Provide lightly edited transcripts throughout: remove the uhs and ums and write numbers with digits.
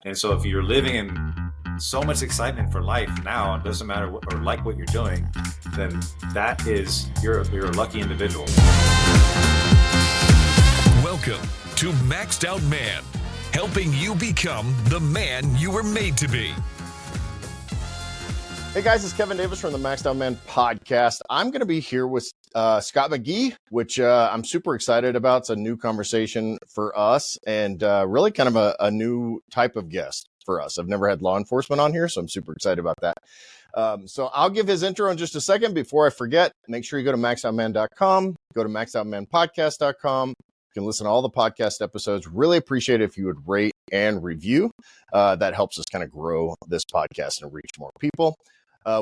And so if you're living in so much excitement for life now, it doesn't matter what, or like what you're doing, then that is, you're a lucky individual. Welcome to Maxed Out Man, helping you become the man you were made to be. Hey guys, it's Kevin Davis from the Maxed Out Man podcast. I'm going to be here with Scott McGee, which I'm super excited about. It's a new conversation for us and really kind of a new type of guest for us. I've never had law enforcement on here, so I'm super excited about that. So I'll give his intro in just a second. Before I forget, make sure you go to maxoutman.com, go to maxoutmanpodcast.com. You can listen to all the podcast episodes. Really appreciate it if you would rate and review. That helps us kind of grow this podcast and reach more people.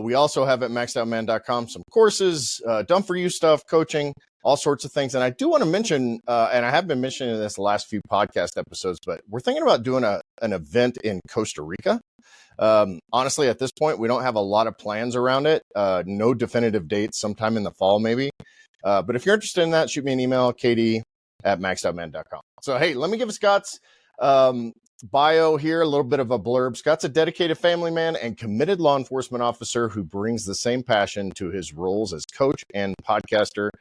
We also have at maxoutman.com some courses, done for you stuff, coaching, all sorts of things. And I do want to mention, and I have been mentioning this the last few podcast episodes, but we're thinking about doing an event in Costa Rica. Honestly, at this point, we don't have a lot of plans around it. No definitive dates, sometime in the fall, maybe. But if you're interested in that, shoot me an email, KD@maxoutman.com. So, hey, let me give Scott's bio here, a little bit of a blurb. Scott's a dedicated family man and committed law enforcement officer who brings the same passion to his roles as coach and podcaster.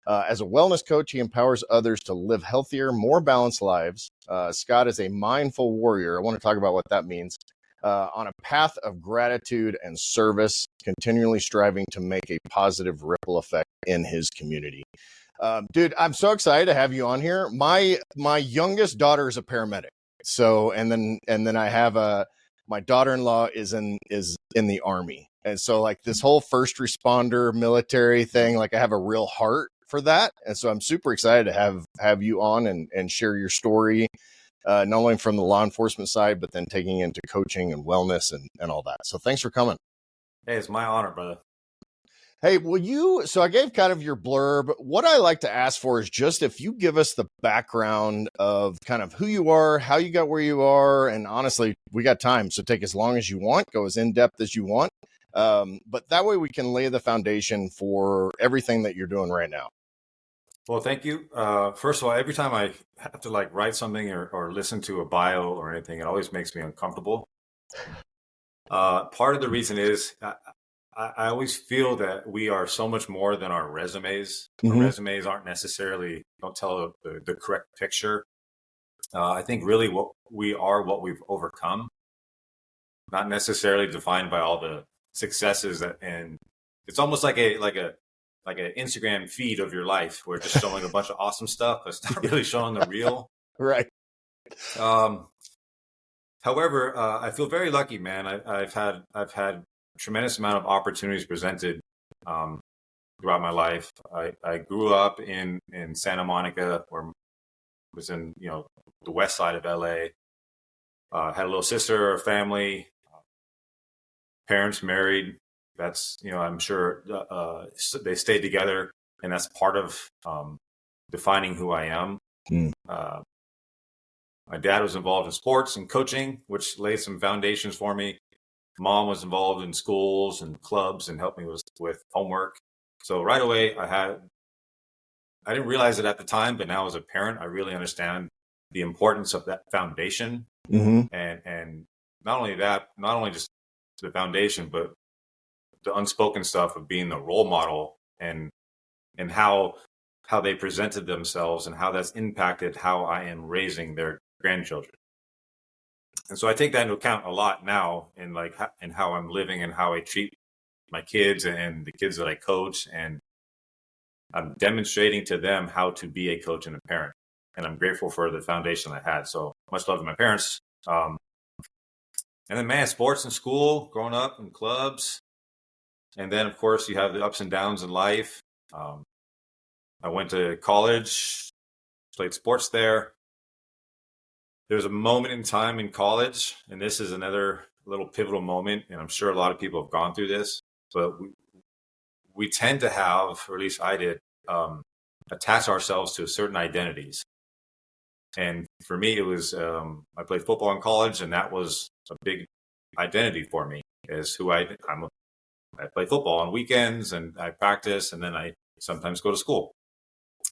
As a wellness coach, he empowers others to live healthier, more balanced lives. Scott is a mindful warrior. I want to talk about what that means. On a path of gratitude and service, continually striving to make a positive ripple effect in his community. Dude, I'm so excited to have you on here. My youngest daughter is a paramedic. So, and then I have my daughter-in-law is in the Army. And so like this whole first responder military thing, like I have a real heart for that. And so I'm super excited to have you on and share your story, not only from the law enforcement side, but then taking into coaching and wellness and all that. So thanks for coming. Hey, it's my honor, brother. Hey, so I gave kind of your blurb. What I like to ask for is just if you give us the background of kind of who you are, how you got where you are. And honestly, we got time. So take as long as you want, go as in depth as you want. But that way we can lay the foundation for everything that you're doing right now. Well, thank you. First of all, every time I have to like write something or listen to a bio or anything, it always makes me uncomfortable. Part of the reason is I always feel that we are so much more than our resumes. Mm-hmm. Our resumes don't tell the correct picture. I think really what we are, what we've overcome, not necessarily defined by all the successes and it's almost like an Instagram feed of your life where it's just showing a bunch of awesome stuff, but it's not really showing the real. Right. However, I feel very lucky, man. I've had tremendous amount of opportunities presented throughout my life. I grew up in Santa Monica, or was in the west side of LA. Had a little sister, a family, parents married. That's I'm sure they stayed together, and that's part of defining who I am. My dad was involved in sports and coaching, which laid some foundations for me. Mom was involved in schools and clubs and helped me with homework. So right away, I didn't realize it at the time, but now as a parent, I really understand the importance of that foundation. Mm-hmm. And not only just the foundation, but the unspoken stuff of being the role model and how they presented themselves and how that's impacted how I am raising their grandchildren. And so I take that into account a lot now in how I'm living and how I treat my kids and the kids that I coach. And I'm demonstrating to them how to be a coach and a parent. And I'm grateful for the foundation I had. So much love to my parents. And then, man, sports and school, growing up in clubs. And then, of course, you have the ups and downs in life. I went to college, played sports there. There's a moment in time in college, and this is another little pivotal moment, and I'm sure a lot of people have gone through this, but we tend to have, or at least I did, attach ourselves to certain identities. And for me, it was I played football in college, and that was a big identity for me, is who I play football on weekends, and I practice, and then I sometimes go to school.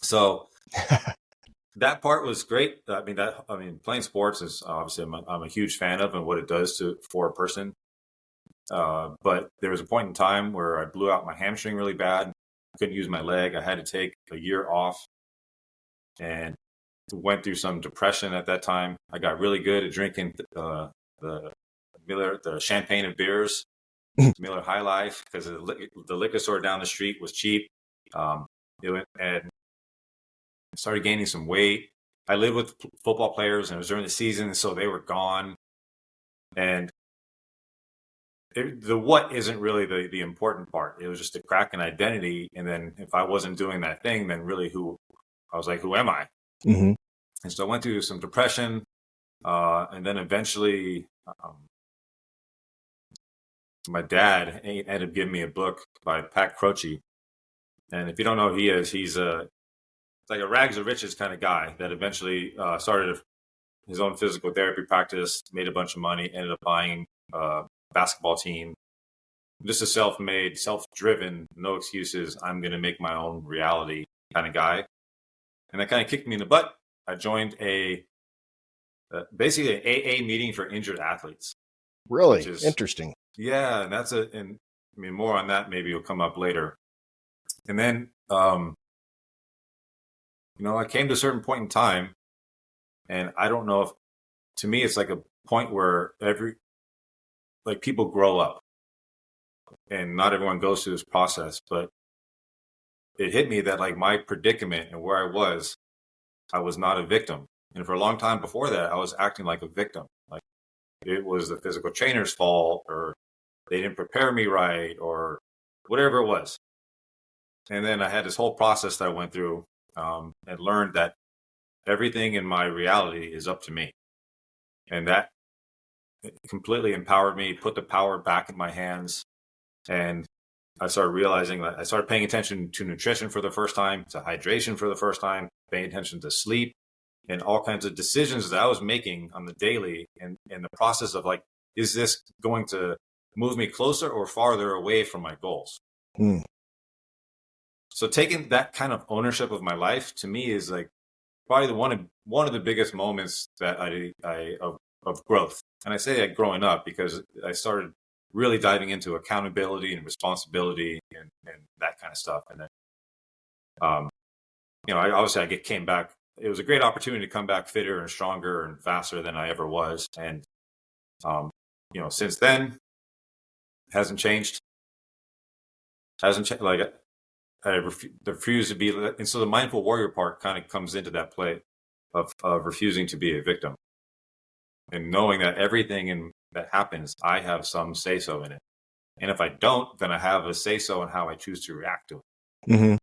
So that part was great. I mean, playing sports is obviously I'm a huge fan of and what it does for a person. But there was a point in time where I blew out my hamstring really bad. Couldn't use my leg. I had to take a year off and went through some depression at that time. I got really good at drinking the champagne and beers, Miller High Life, because the liquor store down the street was cheap. And started gaining some weight. I lived with football players, and it was during the season, so they were gone. And the what isn't really the important part. It was just a crack in identity. And then if I wasn't doing that thing, then really who am I? Mm-hmm. And so I went through some depression. And then eventually my dad ended up giving me a book by Pat Croce. And if you don't know who he is, he's like a rags to riches kind of guy that eventually started his own physical therapy practice, made a bunch of money, ended up buying a basketball team. Just a self-made, self-driven, no excuses, I'm going to make my own reality kind of guy. And that kind of kicked me in the butt. I joined basically an AA meeting for injured athletes. Really? Interesting. Yeah, and I mean, more on that maybe will come up later. And then, I came to a certain point in time, and I don't know if, to me, it's like a point where people grow up, and not everyone goes through this process, but it hit me that like my predicament and where I was not a victim. And for a long time before that, I was acting like a victim. Like it was the physical trainer's fault, or they didn't prepare me right, or whatever it was. And then I had this whole process that I went through and learned that everything in my reality is up to me. And that completely empowered me, put the power back in my hands. And I started realizing that I started paying attention to nutrition for the first time, to hydration for the first time, paying attention to sleep, and all kinds of decisions that I was making on the daily, and the process of like, is this going to move me closer or farther away from my goals? Mm. So taking that kind of ownership of my life, to me, is like probably one of the biggest moments that of growth. And I say that growing up because I started really diving into accountability and responsibility and that kind of stuff. And then, I came back. It was a great opportunity to come back fitter and stronger and faster than I ever was. And, since then, hasn't changed. Like I refuse to be. And so the mindful warrior part kind of comes into that play of refusing to be a victim and knowing that everything that happens, I have some say-so in it. And if I don't, then I have a say-so in how I choose to react to it. Mm-hmm.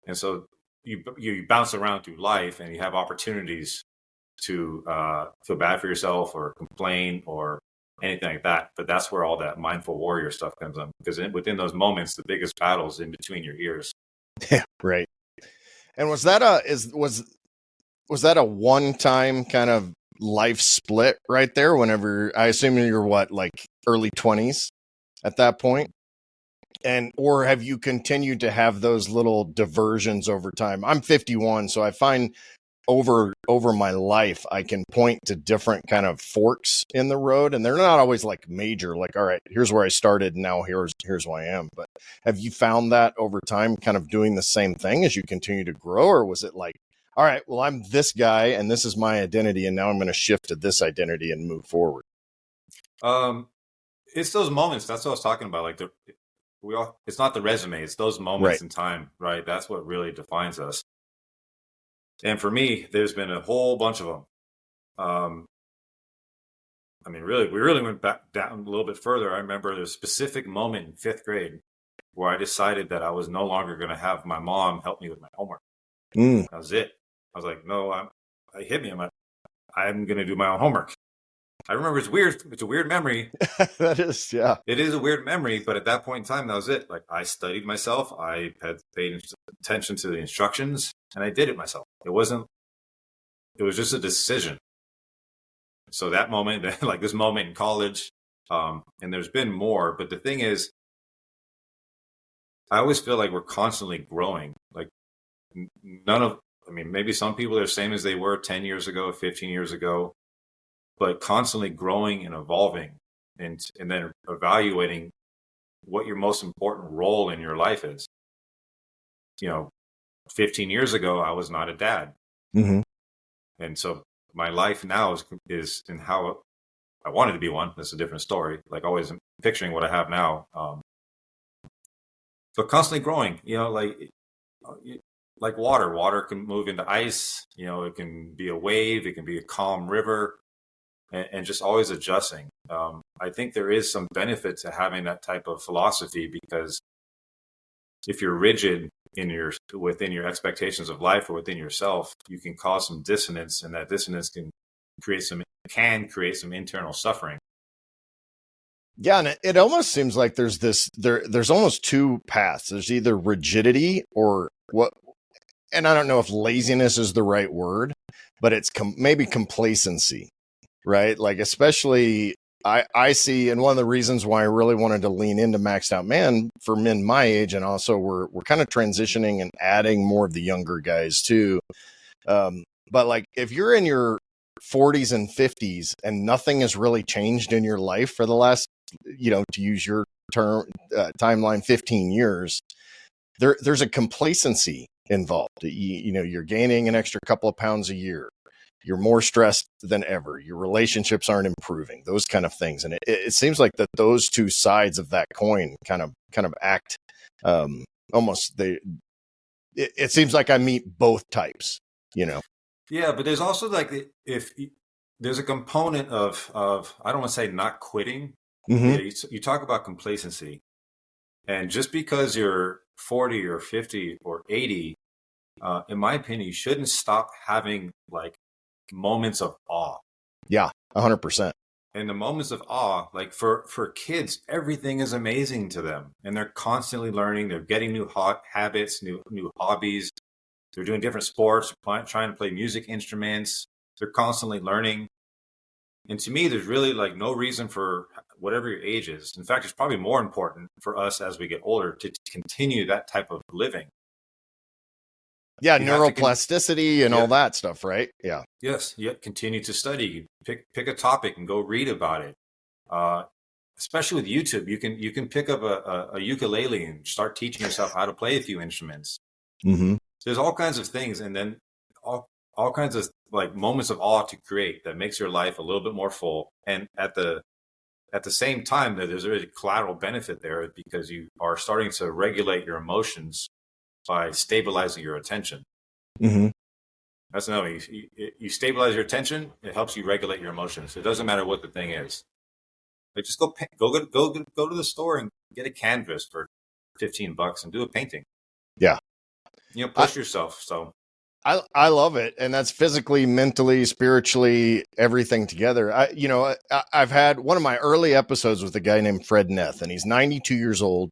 And so you bounce around through life and you have opportunities to feel bad for yourself or complain or anything like that. But that's where all that mindful warrior stuff comes in, because within those moments, the biggest battle's in between your ears. Yeah, right. And was that a one-time kind of life split right there? Whenever, I assume you're like early 20s at that point? Or have you continued to have those little diversions over time? I'm 51, so I find over my life, I can point to different kind of forks in the road, and they're not always like major, like, all right, here's where I started, now here's who I am. But have you found that over time kind of doing the same thing as you continue to grow? Or was it like, all right, well, I'm this guy and this is my identity, and now I'm going to shift to this identity and move forward? It's those moments. That's what I was talking about. Like it's not the resume. It's those moments in time, right? That's what really defines us. And for me, there's been a whole bunch of them. We really went back down a little bit further. I remember there's a specific moment in 5th grade where I decided that I was no longer going to have my mom help me with my homework. Mm. That was it. I was like, no, I hit me. I'm going to do my own homework. I remember it's weird. It's a weird memory. That is, yeah. It is a weird memory, but at that point in time, that was it. Like I studied myself. I had paid attention to the instructions, and I did it myself. It was just a decision. So that moment, like this moment in college, and there's been more, but the thing is, I always feel like we're constantly growing. Like I mean, maybe some people are the same as they were 10 years ago, 15 years ago, but constantly growing and evolving, and then evaluating what your most important role in your life is. 15 years ago, I was not a dad. Mm-hmm. And so my life now is in how I wanted to be one. That's a different story. Like always, I'm picturing what I have now. But constantly growing, like water. Water can move into ice. It can be a wave. It can be a calm river, and just always adjusting. I think there is some benefit to having that type of philosophy, because if you're rigid within your expectations of life or within yourself, you can cause some dissonance, and that dissonance can create some internal suffering. Yeah, and it almost seems like there's almost two paths. There's either rigidity or what, and I don't know if laziness is the right word, but it's maybe complacency, right? Like, especially I see, and one of the reasons why I really wanted to lean into Maxed Out Man for men my age, and also we're kind of transitioning and adding more of the younger guys too. But like, if you're in your 40s and 50s and nothing has really changed in your life for the last, to use your term, timeline, 15 years, there's a complacency involved. You're gaining an extra couple of pounds a year. You're more stressed than ever. Your relationships aren't improving, those kind of things. And it seems like that those two sides of that coin kind of act almost it seems like I meet both types, Yeah, but there's also like, if there's a component of I don't want to say not quitting. Mm-hmm. Yeah, you talk about complacency, and just because you're 40 or 50 or 80, in my opinion, you shouldn't stop having like moments of awe. Yeah, 100%. And the moments of awe, like for kids, everything is amazing to them, and they're constantly learning. They're getting new habits, new hobbies. They're doing different sports, trying to play music instruments. They're constantly learning. And to me, there's really like no reason for whatever your age is. In fact, it's probably more important for us as we get older to continue that type of living. Yeah, neuroplasticity and all that stuff, right? Yeah. Yes. Yeah. Continue to study. Pick a topic and go read about it. Especially with YouTube, you can pick up a ukulele and start teaching yourself how to play a few instruments. Mm-hmm. There's all kinds of things, and then all kinds of like moments of awe to create that makes your life a little bit more full. And at the same time, there's a really collateral benefit there, because you are starting to regulate your emotions by stabilizing your attention. Mm-hmm. That's another. You stabilize your attention, it helps you regulate your emotions. It doesn't matter what the thing is. Like, just go to the store and get a canvas for $15 and do a painting. Yeah. Push yourself. So I love it. And that's physically, mentally, spiritually, everything together. I've had one of my early episodes with a guy named Fred Neth, and he's 92 years old.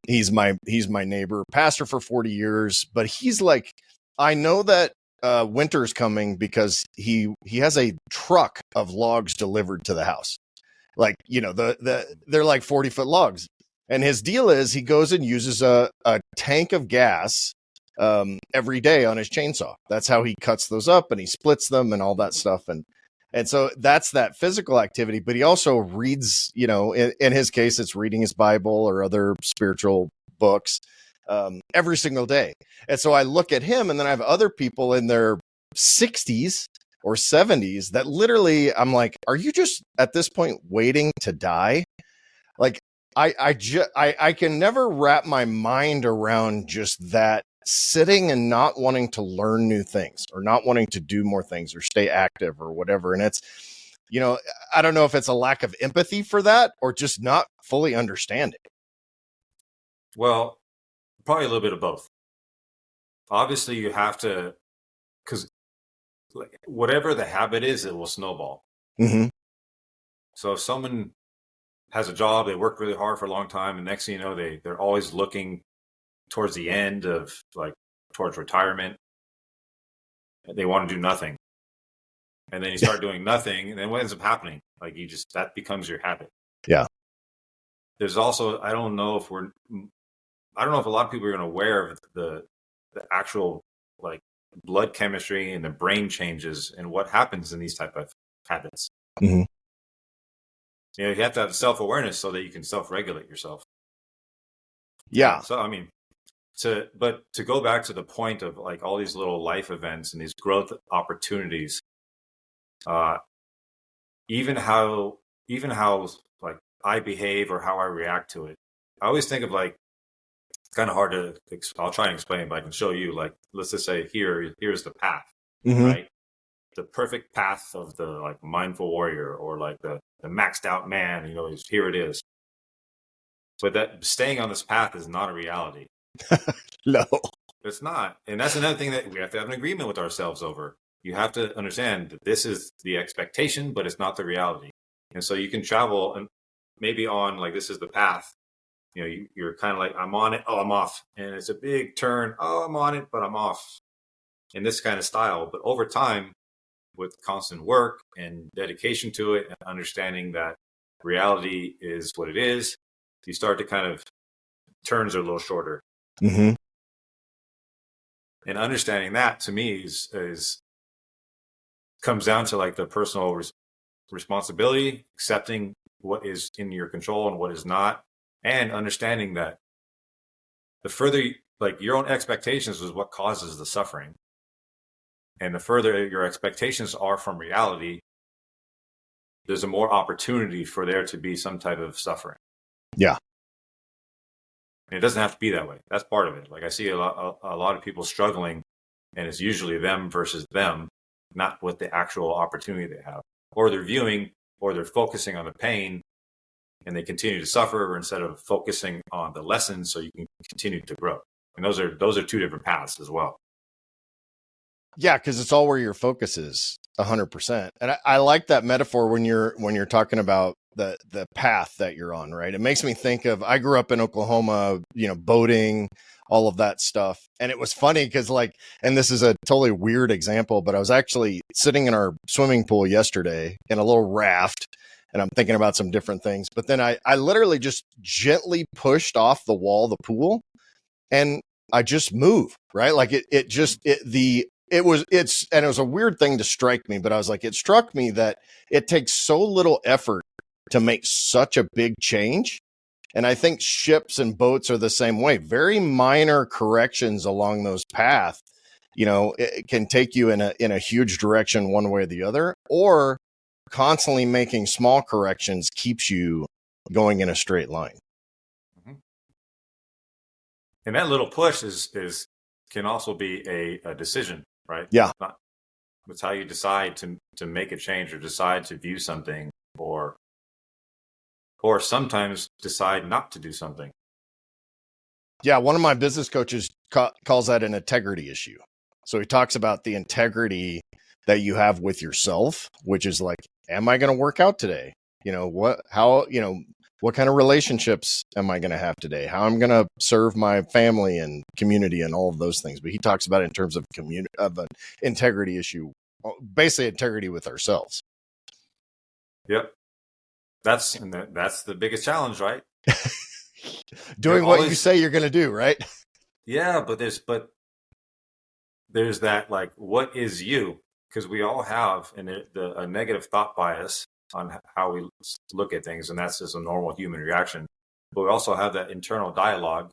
He's my neighbor, pastor for 40 years, but he's like, I know that winter's coming because he has a truck of logs delivered to the house. Like, they're like 40-foot logs. And his deal is he goes and uses a tank of gas every day on his chainsaw. That's how he cuts those up, and he splits them and all that stuff. And so that's that physical activity. But he also reads, in his case, it's reading his Bible or other spiritual books every single day. And so I look at him, and then I have other people in their 60s or 70s that literally, I'm like, are you just at this point waiting to die? Like, I can never wrap my mind around just that, sitting and not wanting to learn new things or not wanting to do more things or stay active or whatever. And it's, I don't know if it's a lack of empathy for that or just not fully understanding. Well, probably a little bit of both. Obviously, you have to, because whatever the habit is, it will snowball. Mm-hmm. So if someone has a job, they work really hard for a long time, and next thing you know, they're always looking towards the end of, like, towards retirement. They want to do nothing. And then you start doing nothing, and then what ends up happening? Like, that becomes your habit. Yeah. There's also, I don't know if a lot of people are aware of the actual like blood chemistry and the brain changes and what happens in these type of habits. Mm-hmm. You know, you have to have self-awareness so that you can self-regulate yourself. Yeah. So, I mean, to go back to the point of like all these little life events and these growth opportunities, even how like I behave or how I react to it, I always think of like, it's kind of hard to, I'll try and explain, but I can show you, like, let's just say here's the path, Mm-hmm. right? The perfect path of the like mindful warrior or like the maxed out man, you know, here it is. But that staying on this path is not a reality. No, It's not. And that's another thing that we have to have an agreement with ourselves over. You have to understand that this is the expectation, but it's not the reality. And so you can travel and maybe on like, this is the path. You know, you're kind of like, I'm on it. Oh, I'm off. And it's a big turn. Oh, I'm on it, but I'm off in this kind of style. But over time, with constant work and dedication to it and understanding that reality is what it is, you start to kind of turns are a little shorter. Mm-hmm. And understanding that to me is comes down to like the personal responsibility, accepting what is in your control and what is not, and understanding that the further like your own expectations is what causes the suffering. And the further your expectations are from reality, there's a more opportunity for there to be some type of suffering. Yeah. And it doesn't have to be that way. That's part of it. Like I see a lot of people struggling, and it's usually them versus them, not with the actual opportunity they have. Or they're viewing, or they're focusing on the pain, and they continue to suffer instead of focusing on the lessons so you can continue to grow. And those are two different paths as well. Yeah, because it's all where your focus is, 100%. And I like that metaphor when you're talking about the path that you're on, right? It makes me think of, I grew up in Oklahoma, you know, boating, all of that stuff. And it was funny because like, and this is a totally weird example, but I was actually sitting in our swimming pool yesterday in a little raft, and I'm thinking about some different things. But then I literally just gently pushed off the wall, the pool, and I just moved, right? Like it was a weird thing to strike me, but I was like, it struck me that it takes so little effort to make such a big change. And I think ships and boats are the same way. Very minor corrections along those paths, you know, it can take you in a huge direction one way or the other, or constantly making small corrections keeps you going in a straight line. Mm-hmm. And that little push is can also be a decision, right? Yeah. It's how you decide to make a change or decide to view something or sometimes decide not to do something. Yeah. One of my business coaches calls that an integrity issue. So he talks about the integrity that you have with yourself, which is like, am I going to work out today? You know, what kind of relationships am I going to have today? How I'm going to serve my family and community and all of those things. But he talks about it in terms of an integrity issue, basically integrity with ourselves. Yep. That's the biggest challenge, right? Doing what you say you're going to do, right? Yeah, but there's that, like, what is you? Because we all have a negative thought bias on how we look at things, and that's just a normal human reaction. But we also have that internal dialogue.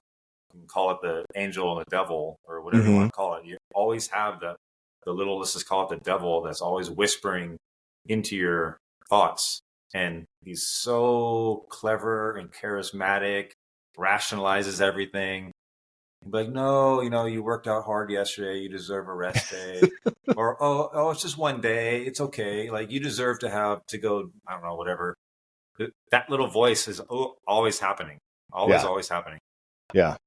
You can call it the angel and the devil, or whatever you want to call it. You always have the little, let's just call it the devil, that's always whispering into your thoughts. And he's so clever and charismatic, rationalizes everything. Like, no, you know, you worked out hard yesterday. You deserve a rest day. Or, oh, it's just one day. It's okay. Like, you deserve to go, I don't know, whatever. That little voice is always happening. Always happening. Yeah.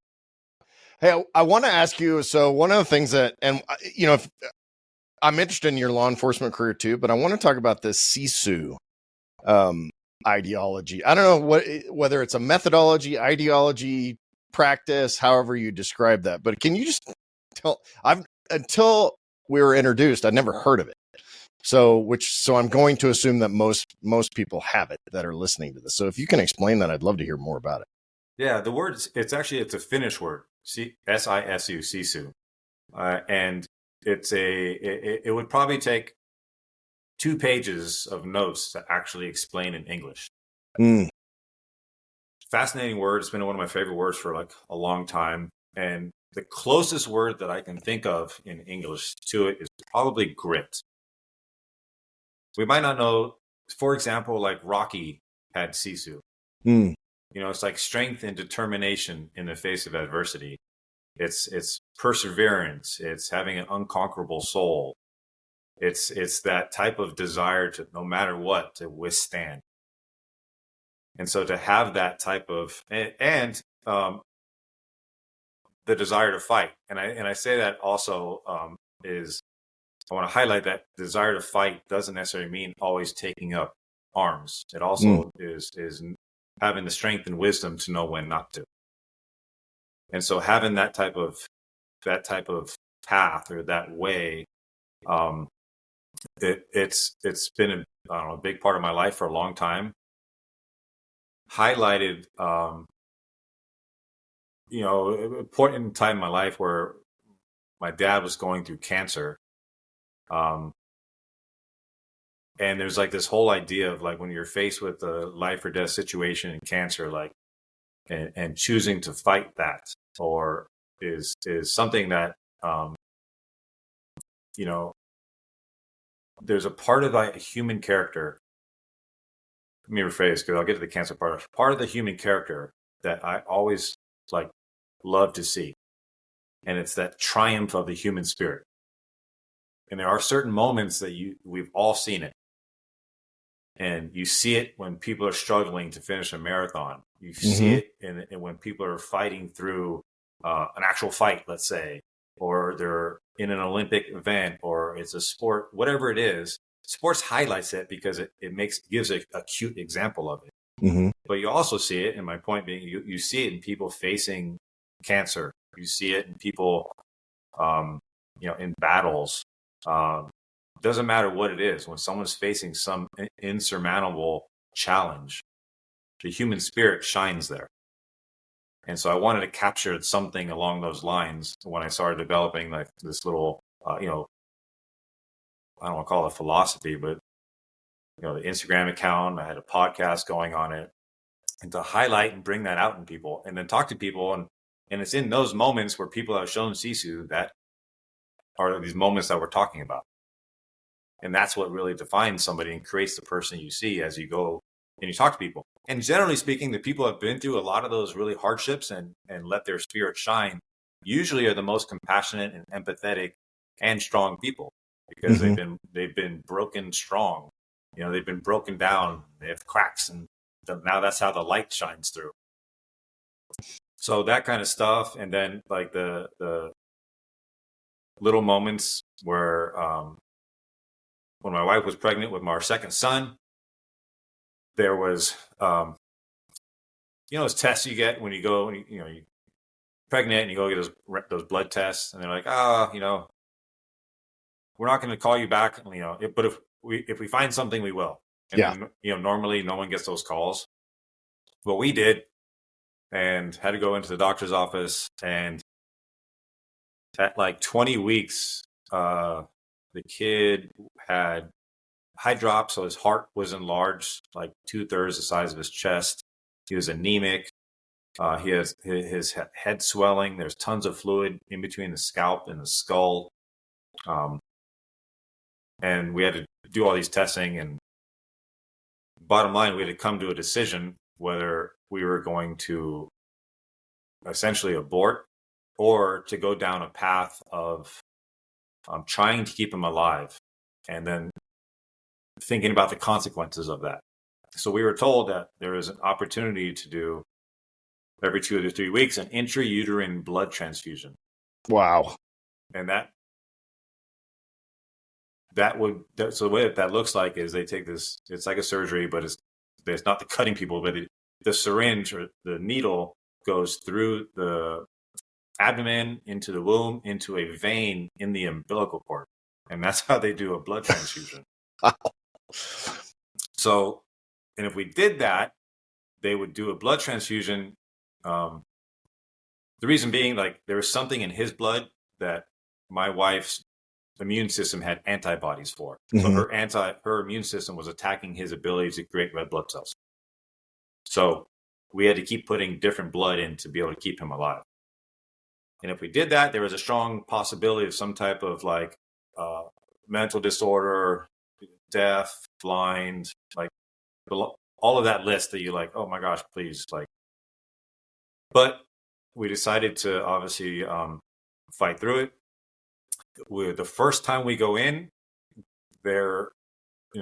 Hey, I want to ask you, so one of the things that, and you know, I'm interested in your law enforcement career too, but I want to talk about this Sisu ideology. I don't know whether it's a methodology, ideology, practice, however you describe that, but can you just until we were introduced, I'd never heard of it. So I'm going to assume that most people have it that are listening to this. So if you can explain that, I'd love to hear more about it. Yeah, the word, it's a Finnish word, Sisu, Sisu. And it would probably take 2 pages of notes to actually explain in English. Mm. Fascinating word. It's been one of my favorite words for like a long time. And the closest word that I can think of in English to it is probably grit. We might not know, for example, like Rocky had Sisu. Mm. It's like strength and determination in the face of adversity. It's perseverance. It's having an unconquerable soul. It's that type of desire to, no matter what, to withstand. And so to have that type of, and the desire to fight. And I say that also is, I want to highlight that desire to fight doesn't necessarily mean always taking up arms. It also is having the strength and wisdom to know when not to. And so having that type of path or that way, it's been a big part of my life for a long time. Highlighted, important time in my life where my dad was going through cancer. And there's like this whole idea of like when you're faced with a life or death situation in cancer, like, and choosing to fight that, or is something that, there's a part of a human character. Let me rephrase, because I'll get to the cancer part. Part of the human character that I always like love to see, and it's that triumph of the human spirit. And there are certain moments that we've all seen it, and you see it when people are struggling to finish a marathon. You see it in when people are fighting through an actual fight, let's say, or they're in an Olympic event, or it's a sport, whatever it is. Sports highlights it because it gives a cute example of it. Mm-hmm. But you also see it, and my point being, you see it in people facing cancer. You see it in people, in battles. Doesn't matter what it is. When someone's facing some insurmountable challenge, the human spirit shines there. And so I wanted to capture something along those lines when I started developing like this little, I don't want to call it philosophy, but the Instagram account. I had a podcast going on it, and to highlight and bring that out in people, and then talk to people, and it's in those moments where people have shown Sisu that are these moments that we're talking about, and that's what really defines somebody and creates the person you see as you go and you talk to people. And generally speaking, the people who have been through a lot of those really hardships and let their spirit shine usually are the most compassionate and empathetic and strong people, because they've been broken strong. They've been broken down. They have cracks, and now that's how the light shines through. So that kind of stuff, and then like the little moments where when my wife was pregnant with our second son, there was those tests you get when you go, you're pregnant and you go get those blood tests, and they're like, we're not going to call you back, but if we find something, we will. And then, normally no one gets those calls, but we did, and had to go into the doctor's office, and at like 20 weeks, the kid had high drops, so his heart was enlarged, like 2/3 the size of his chest. He was anemic. He has his head swelling. There's tons of fluid in between the scalp and the skull. And we had to do all these testing, and bottom line, we had to come to a decision whether we were going to essentially abort or to go down a path of trying to keep him alive, and then thinking about the consequences of that. So we were told that there is an opportunity to do every 2 to 3 weeks an intrauterine blood transfusion. Wow. And so the way that looks like is they take this, it's like a surgery, but it's not the cutting people, but the syringe or the needle goes through the abdomen, into the womb, into a vein in the umbilical cord. And that's how they do a blood transfusion. So, and if we did that, they would do a blood transfusion. The reason being, like, there was something in his blood that my wife's immune system had antibodies for. So Mm-hmm. her immune system was attacking his ability to create red blood cells. So we had to keep putting different blood in to be able to keep him alive. And if we did that, there was a strong possibility of some type of like mental disorder, deaf, blind, like all of that list that you like, oh my gosh, please, like. But we decided to obviously fight through it. The first time we go in there,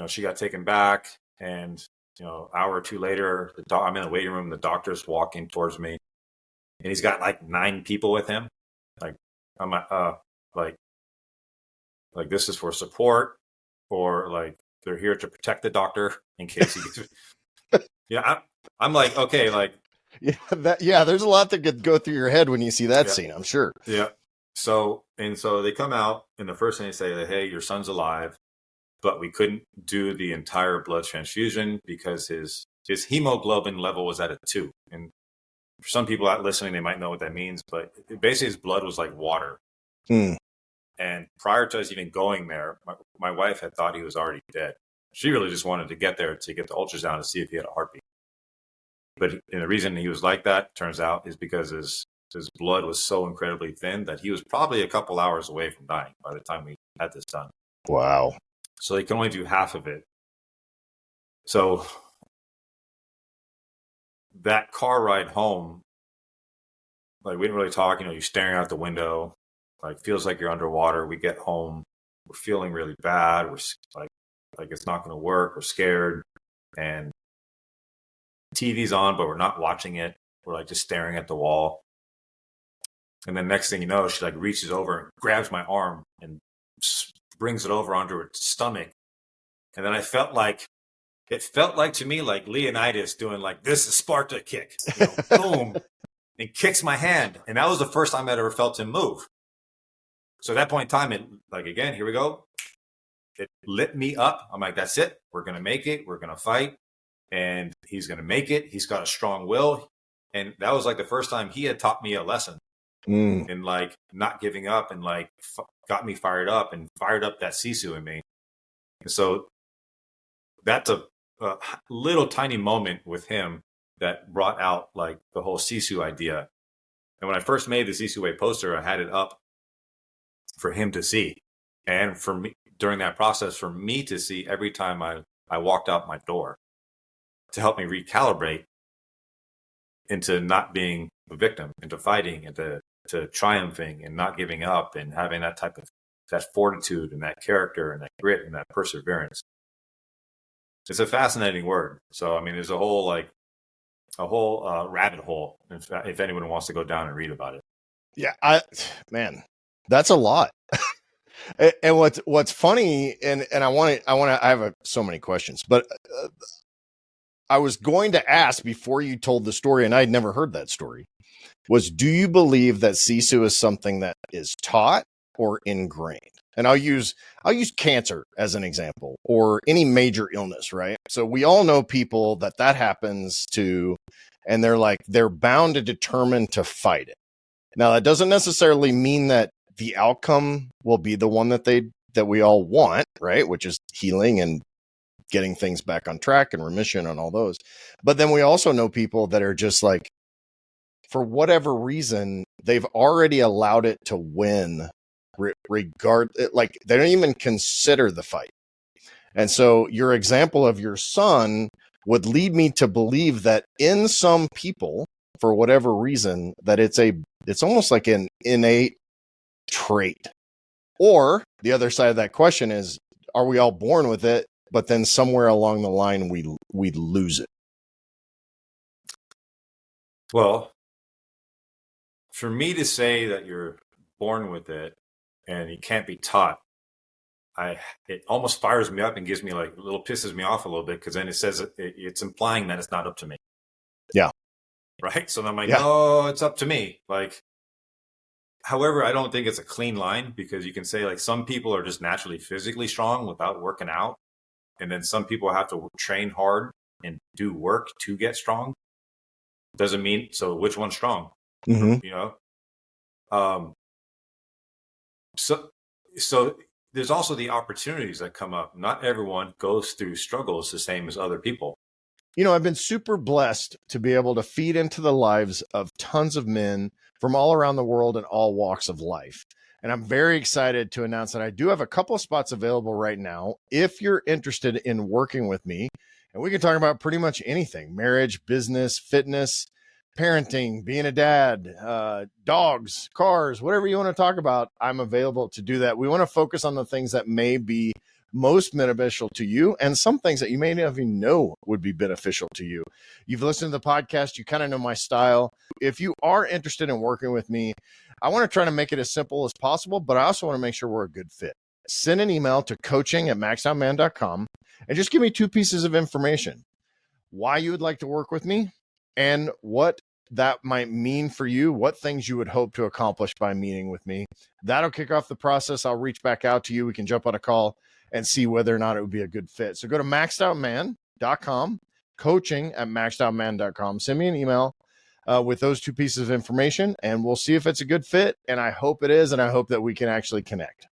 she got taken back, and an hour or two later, I'm in the waiting room. The doctor's walking towards me, and he's got like 9 people with him. Like I'm like this is for support, or like they're here to protect the doctor in case he gets. I'm like, okay, like There's a lot that could go through your head when you see that scene, I'm sure. Yeah. So they come out, and the first thing they say, hey, your son's alive, but we couldn't do the entire blood transfusion because his hemoglobin level was at a 2. And for some people out listening, they might know what that means, but basically his blood was like water. And prior to us even going there, my wife had thought he was already dead. She really just wanted to get there to get the ultrasound to see if he had a heartbeat. But the reason he was like that, turns out, is because his blood was so incredibly thin that he was probably a couple hours away from dying by the time we had this done. Wow. So they can only do half of it. So that car ride home, like we didn't really talk, you're staring out the window, like feels like you're underwater. We get home, we're feeling really bad. We're like it's not going to work. We're scared, and TV's on, but we're not watching it. We're like just staring at the wall. And then next thing you know, she like reaches over and grabs my arm and brings it over onto her stomach. And then it felt like to me like Leonidas doing like this is Sparta kick, boom, and kicks my hand. And that was the first time I'd ever felt him move. So at that point in time, it like, again, here we go. It lit me up. I'm like, that's it. We're going to make it. We're going to fight. And he's going to make it. He's got a strong will. And that was like the first time he had taught me a lesson in like not giving up, and like got me fired up that Sisu in me. And so that's a little tiny moment with him that brought out like the whole Sisu idea. And when I first made the Sisu Way poster, I had it up for him to see. And for me, during that process, for me to see every time I walked out my door, to help me recalibrate into not being a victim, into fighting, into triumphing and not giving up, and having that type of that fortitude and that character and that grit and that perseverance. It's a fascinating word. So, I mean, there's a whole rabbit hole if anyone wants to go down and read about it. Yeah, man, that's a lot. And what's funny, and I have so many questions, but I was going to ask before you told the story, and I'd never heard that story, was do you believe that Sisu is something that is taught or ingrained? And I'll use cancer as an example, or any major illness, right? So we all know people that happens to, and they're bound and determined to fight it. Now, that doesn't necessarily mean that the outcome will be the one that we all want, right? Which is healing and getting things back on track and remission and all those. But then we also know people that are just like, for whatever reason, they've already allowed it to win, like they don't even consider the fight. And so your example of your son would lead me to believe that in some people, for whatever reason, that it's almost like an innate trait. Or the other side of that question is, are we all born with it, but then somewhere along the line we lose it? Well, for me to say that you're born with it and you can't be taught, it almost fires me up and gives me like a little, pisses me off a little bit, because then it says it's implying that it's not up to me. Yeah. Right. So then I'm like, no, it's up to me. Like, however, I don't think it's a clean line, because you can say like some people are just naturally physically strong without working out. And then some people have to train hard and do work to get strong. Doesn't mean, so which one's strong? Mm-hmm. So there's also the opportunities that come up. Not everyone goes through struggles the same as other people. You know, I've been super blessed to be able to feed into the lives of tons of men from all around the world and all walks of life. And I'm very excited to announce that I do have a couple of spots available right now. If you're interested in working with me, and we can talk about pretty much anything: marriage, business, fitness, parenting, being a dad, dogs, cars, whatever you want to talk about, I'm available to do that. We want to focus on the things that may be most beneficial to you and some things that you may not even know would be beneficial to you. You've listened to the podcast, you kind of know my style. If you are interested in working with me, I want to try to make it as simple as possible, but I also want to make sure we're a good fit. Send an email to coaching@maxoutman.com and just give me 2 pieces of information: why you would like to work with me and what that might mean for you, what things you would hope to accomplish by meeting with me. That'll kick off the process. I'll reach back out to you. We can jump on a call and see whether or not it would be a good fit. So go to maxedoutman.com, coaching@maxedoutman.com. Send me an email with those 2 pieces of information, and we'll see if it's a good fit. And I hope it is, and I hope that we can actually connect.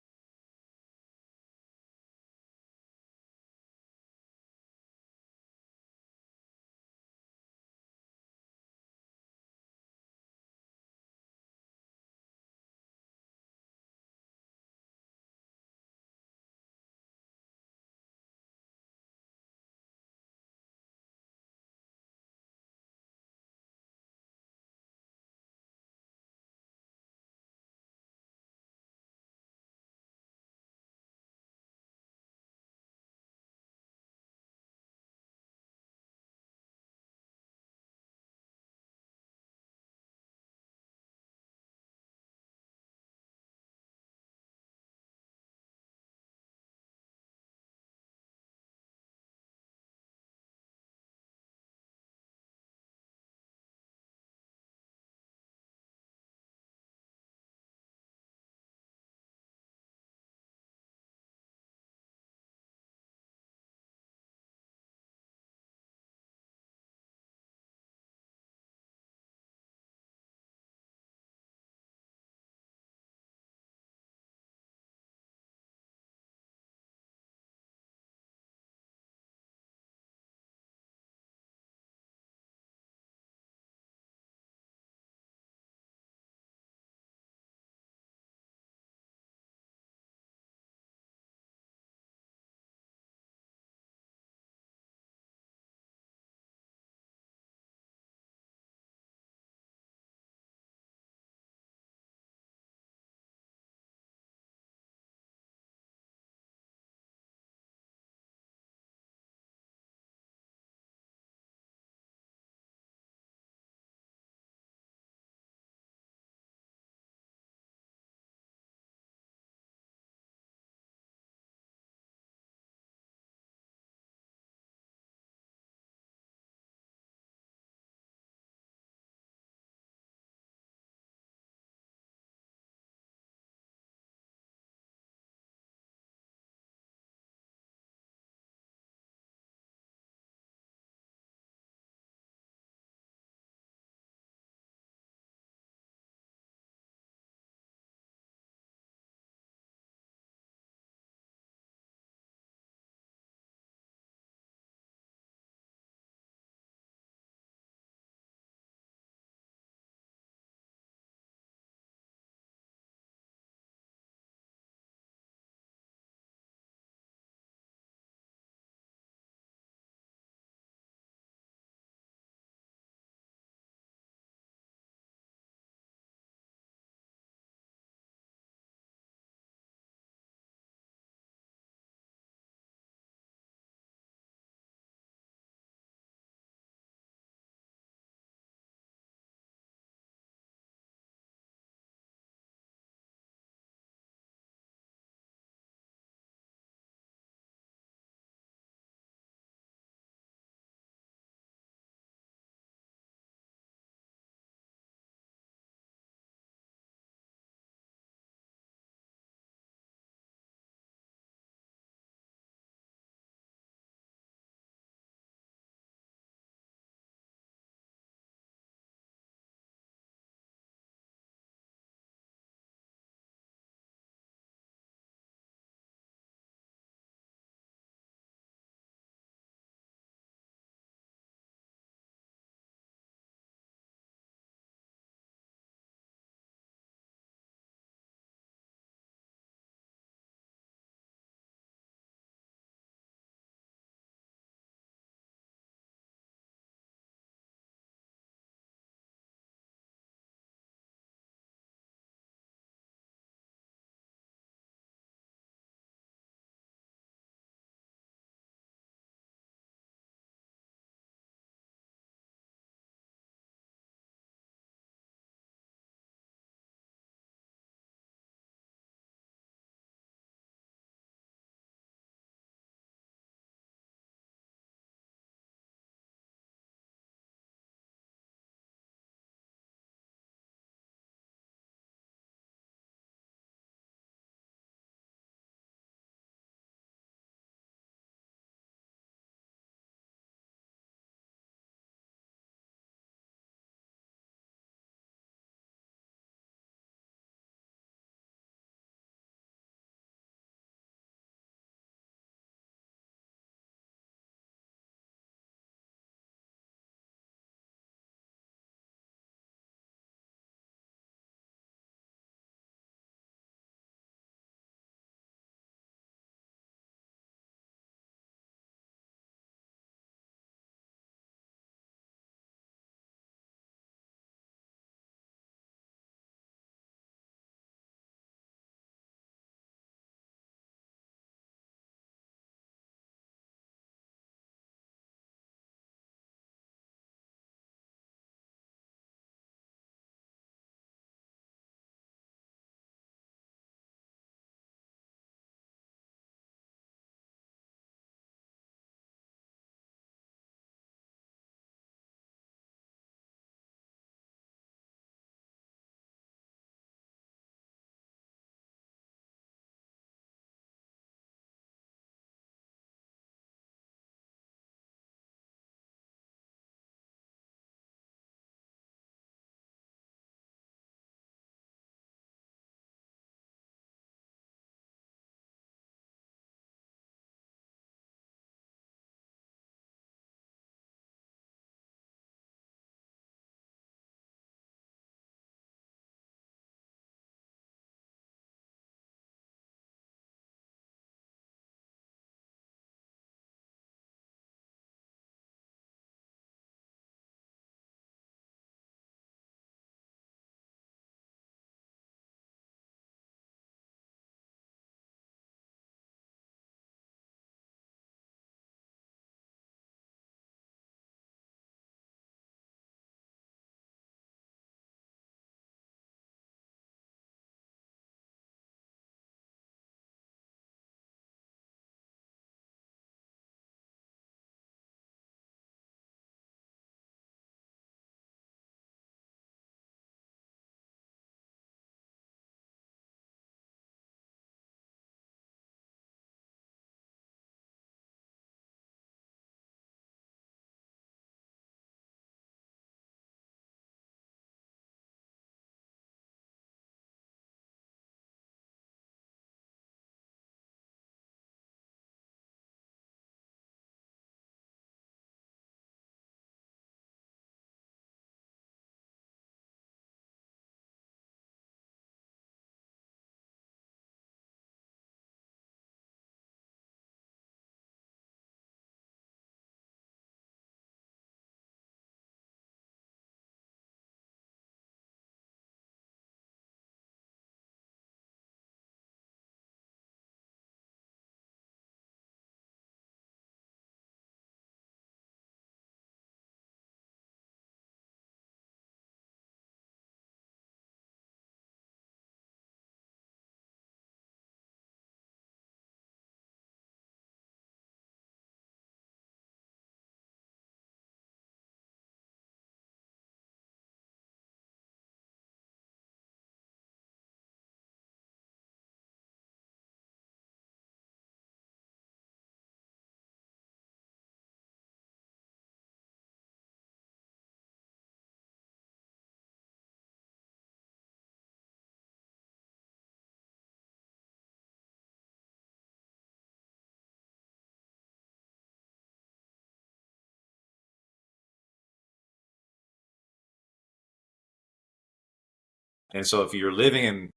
And so if you're living in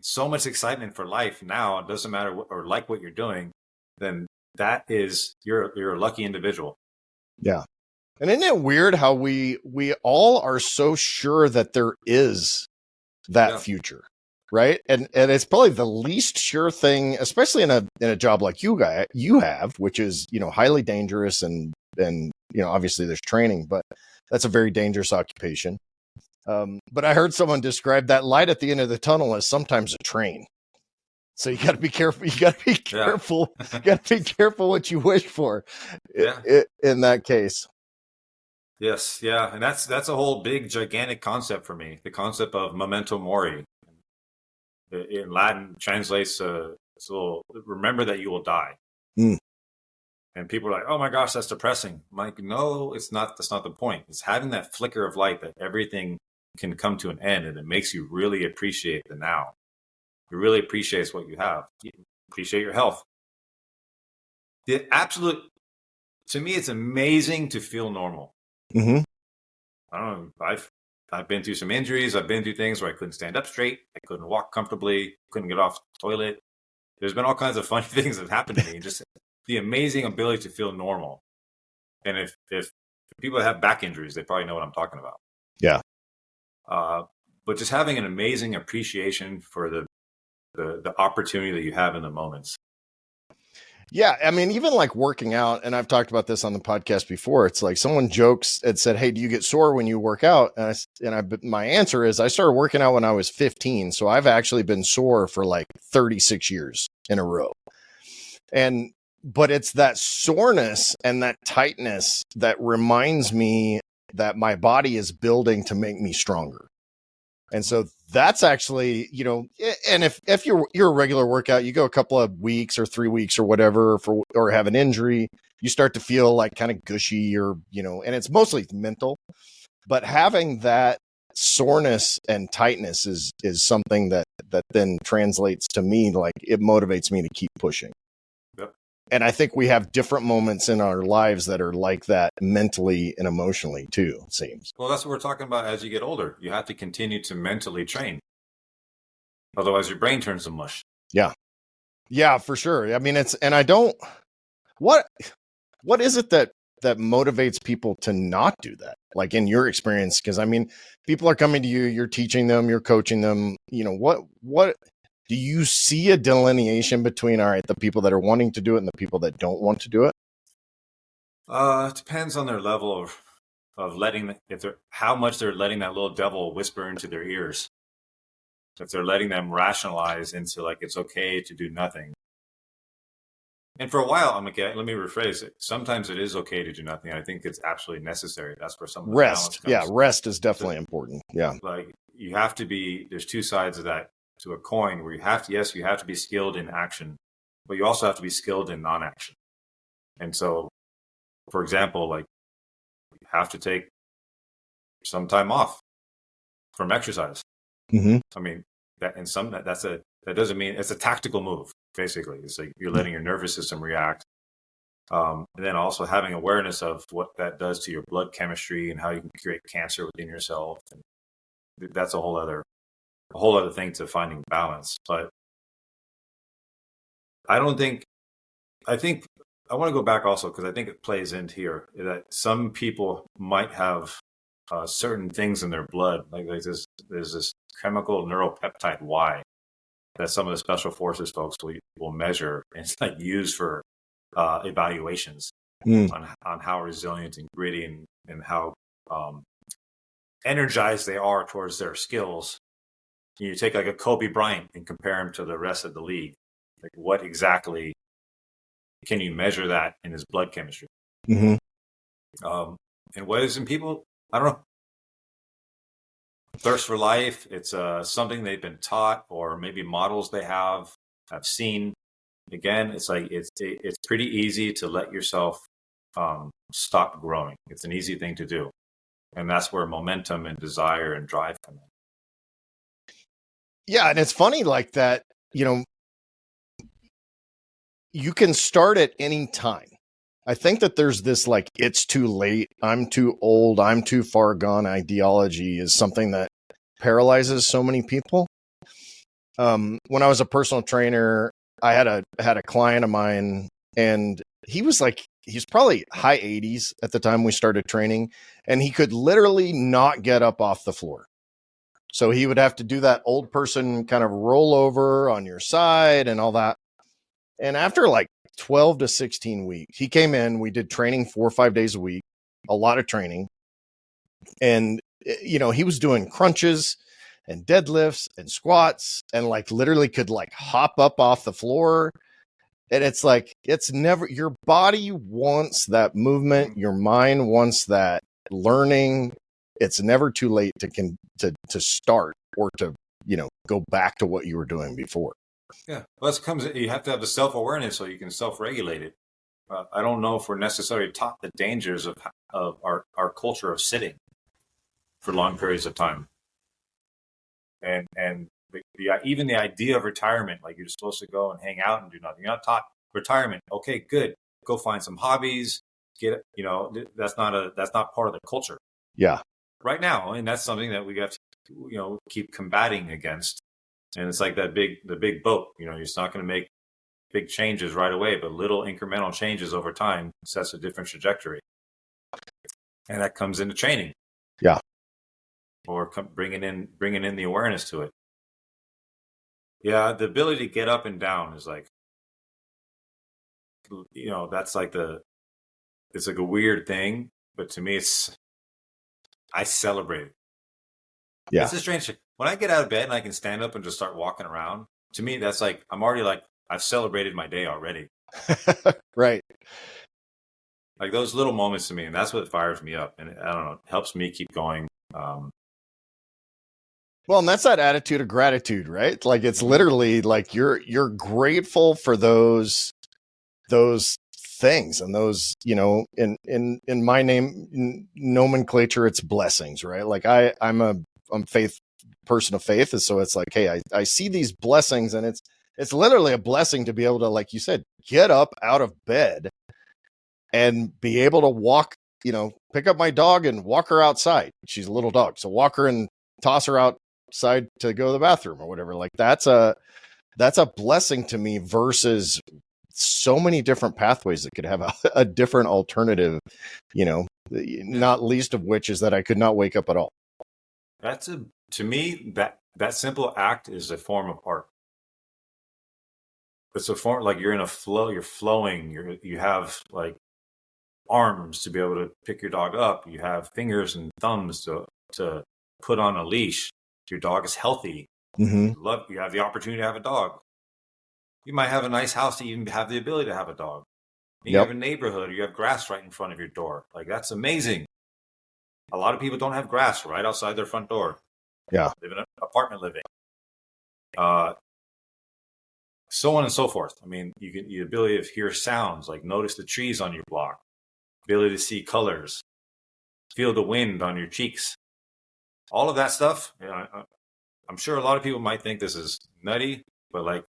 so much excitement for life now, it doesn't matter what, or like what you're doing, then that is, you're a lucky individual. Yeah. And isn't it weird how we all are so sure that there is that future, right? And it's probably the least sure thing, especially in a job like you have, which is, highly dangerous and obviously there's training, but that's a very dangerous occupation. But I heard someone describe that light at the end of the tunnel as sometimes a train. So you got to be careful. You got to be careful. You got to be careful what you wish for in that case. Yes. Yeah. And that's a whole big, gigantic concept for me. The concept of memento mori. In Latin translates remember that you will die. Mm. And people are like, oh my gosh, that's depressing. I'm like, no, it's not. That's not the point. It's having that flicker of light that everything can come to an end, and it makes you really appreciate the now. You really appreciate what you have. You appreciate your health. To me, it's amazing to feel normal. Mm-hmm. I don't know. I've been through some injuries. I've been through things where I couldn't stand up straight. I couldn't walk comfortably. Couldn't get off the toilet. There's been all kinds of funny things that have happened to me. Just the amazing ability to feel normal. And if people that have back injuries, they probably know what I'm talking about. Yeah. But just having an amazing appreciation for the opportunity that you have in the moments. Yeah. I mean, even like working out, and I've talked about this on the podcast before. It's like someone jokes and said, hey, do you get sore when you work out? My answer is I started working out when I was 15. So I've actually been sore for like 36 years in a row. But it's that soreness and that tightness that reminds me that my body is building to make me stronger. And so that's actually, and if you're a regular workout, you go a couple of weeks or 3 weeks or whatever or have an injury, you start to feel like kind of gushy and it's mostly mental, but having that soreness and tightness is something that then translates to me, like it motivates me to keep pushing. Yep. And I think we have different moments in our lives that are like that mentally and emotionally too, it seems. Well, that's what we're talking about as you get older. You have to continue to mentally train. Otherwise, your brain turns to mush. Yeah. Yeah, for sure. I mean, what is it that motivates people to not do that? Like in your experience, because I mean, people are coming to you, you're teaching them, you're coaching them, what do you see a delineation between, all right, the people that are wanting to do it and the people that don't want to do it? It depends on their level of how much they're letting that little devil whisper into their ears. If they're letting them rationalize into like, it's okay to do nothing. And for a while, let me rephrase it. Sometimes it is okay to do nothing. I think it's absolutely necessary. That's where some of the rest. Yeah. Rest is definitely important. Yeah. Like you have to there's two sides of that to a coin where you have to be skilled in action, but you also have to be skilled in non-action. And so, for example, like you have to take some time off from exercise. Mm-hmm. I mean, that doesn't mean it's a tactical move. Basically, it's like you're letting your nervous system react. And then also having awareness of what that does to your blood chemistry and how you can create cancer within yourself. And that's a whole other thing to finding balance. But I think I want to go back also because I think it plays into here that some people might have certain things in their blood. Like there's this chemical neuropeptide Y that some of the special forces folks will measure and it's like used for evaluations on how resilient and gritty and how energized they are towards their skills. You take like a Kobe Bryant and compare him to the rest of the league. Like what exactly can you measure that in his blood chemistry? Mm-hmm. And what is in people? I don't know. Thirst for life. It's something they've been taught, or maybe models they have seen. Again, it's like it's pretty easy to let yourself stop growing. It's an easy thing to do, and that's where momentum and desire and drive come in. Yeah, and it's funny like that. You can start at any time. I think that there's this like, it's too late, I'm too old, I'm too far gone ideology is something that paralyzes so many people. When I was a personal trainer, I had a client of mine, and he's probably high 80s at the time we started training, and he could literally not get up off the floor. So he would have to do that old person kind of roll over on your side and all that. And after like 12 to 16 weeks, he came in, we did training 4 or 5 days a week, a lot of training. And, he was doing crunches and deadlifts and squats and like literally could like hop up off the floor. And it's like, it's never, your body wants that movement. Your mind wants that learning. It's never too late to start or to, go back to what you were doing before. Yeah. Well, you have to have the self-awareness so you can self-regulate it. I don't know if we're necessarily taught the dangers of our culture of sitting for long periods of time. And even the idea of retirement, like you're supposed to go and hang out and do nothing. You're not taught retirement. Okay, good. Go find some hobbies. That's not part of the culture. Yeah. Right now, and that's something that we have to, keep combating against. And it's like the big boat. You're just not going to make big changes right away, but little incremental changes over time sets a different trajectory. And that comes into training. Yeah. Or bringing in the awareness to it. Yeah, the ability to get up and down is like, that's like it's like a weird thing, but to me, I celebrate it. Yeah. It's a strange thing. When I get out of bed and I can stand up and just start walking around, to me, that's like, I'm already like, I've celebrated my day already. Right. Like those little moments to me, and that's what fires me up. And I don't know, it helps me keep going. Well, and that's that attitude of gratitude, right? Like it's literally like you're grateful for those things and those, in my nomenclature, it's blessings, right? Like I'm a person of faith. And so it's like, hey, I see these blessings, and it's literally a blessing to be able to, like you said, get up out of bed and be able to walk, pick up my dog and walk her outside. She's a little dog. So walk her and toss her outside to go to the bathroom or whatever. Like that's a blessing to me versus so many different pathways that could have a different alternative, not least of which is that I could not wake up at all. To me, that simple act is a form of art. It's a form, like you're in a flow, you're flowing, you have like arms to be able to pick your dog up. You have fingers and thumbs to put on a leash. Your dog is healthy. Mm-hmm. You have the opportunity to have a dog. You might have a nice house to even have the ability to have a dog. You have a neighborhood, you have grass right in front of your door. Like that's amazing. A lot of people don't have grass right outside their front door. Yeah. Live in an apartment living. So on and so forth. I mean, you get the ability to hear sounds, like notice the trees on your block, ability to see colors, feel the wind on your cheeks. All of that stuff, I'm sure a lot of people might think this is nutty, but like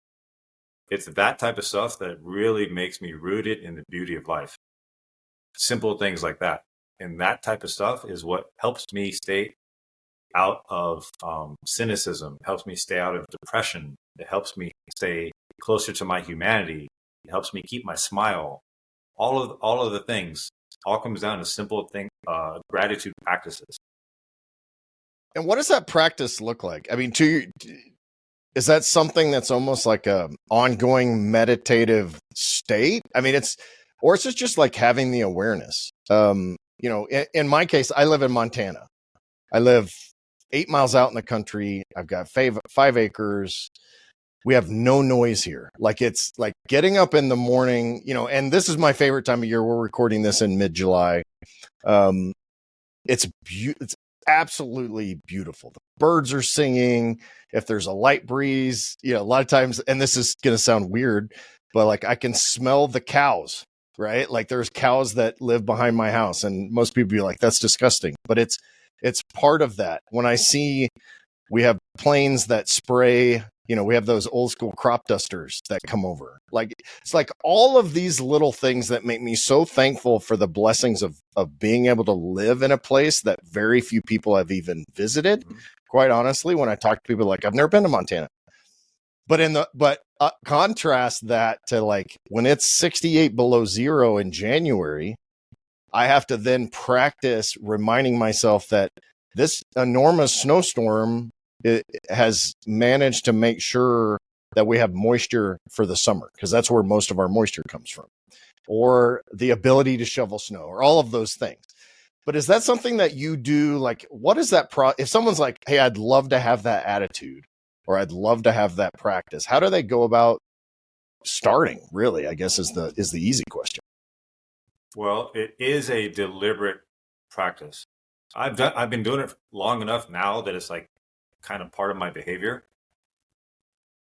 it's that type of stuff that really makes me rooted in the beauty of life. Simple things like that. And that type of stuff is what helps me stay out of cynicism, helps me stay out of depression. It helps me stay closer to my humanity. It helps me keep my smile. All of the things all comes down to simple gratitude practices. And what does that practice look like? I mean, is that something that's almost like a ongoing meditative state? I mean, it's just like having the awareness. In my case, I live in Montana. I live 8 miles out in the country. I've got 5 acres. We have no noise here. Like it's like getting up in the morning, and this is my favorite time of year. We're recording this in mid-July. It's absolutely beautiful. The birds are singing. If there's a light breeze, a lot of times, and this is going to sound weird, but like I can smell the cows, right? Like there's cows that live behind my house, and most people be like, that's disgusting. But it's part of that. When I see we have planes that spray, we have those old school crop dusters that come over. Like it's like all of these little things that make me so thankful for the blessings of being able to live in a place that very few people have even visited, quite honestly, when I talk to people, like I've never been to Montana, but contrast that to like when it's 68 below zero in January, I have to then practice reminding myself that this enormous snowstorm has managed to make sure that we have moisture for the summer, because that's where most of our moisture comes from, or the ability to shovel snow, or all of those things. But is that something that you do? Like, what is that if someone's like, hey, I'd love to have that attitude, or I'd love to have that practice, how do they go about starting? Really, I guess is the easy question. Well, it is a deliberate practice. I've been doing it long enough now that it's like kind of part of my behavior,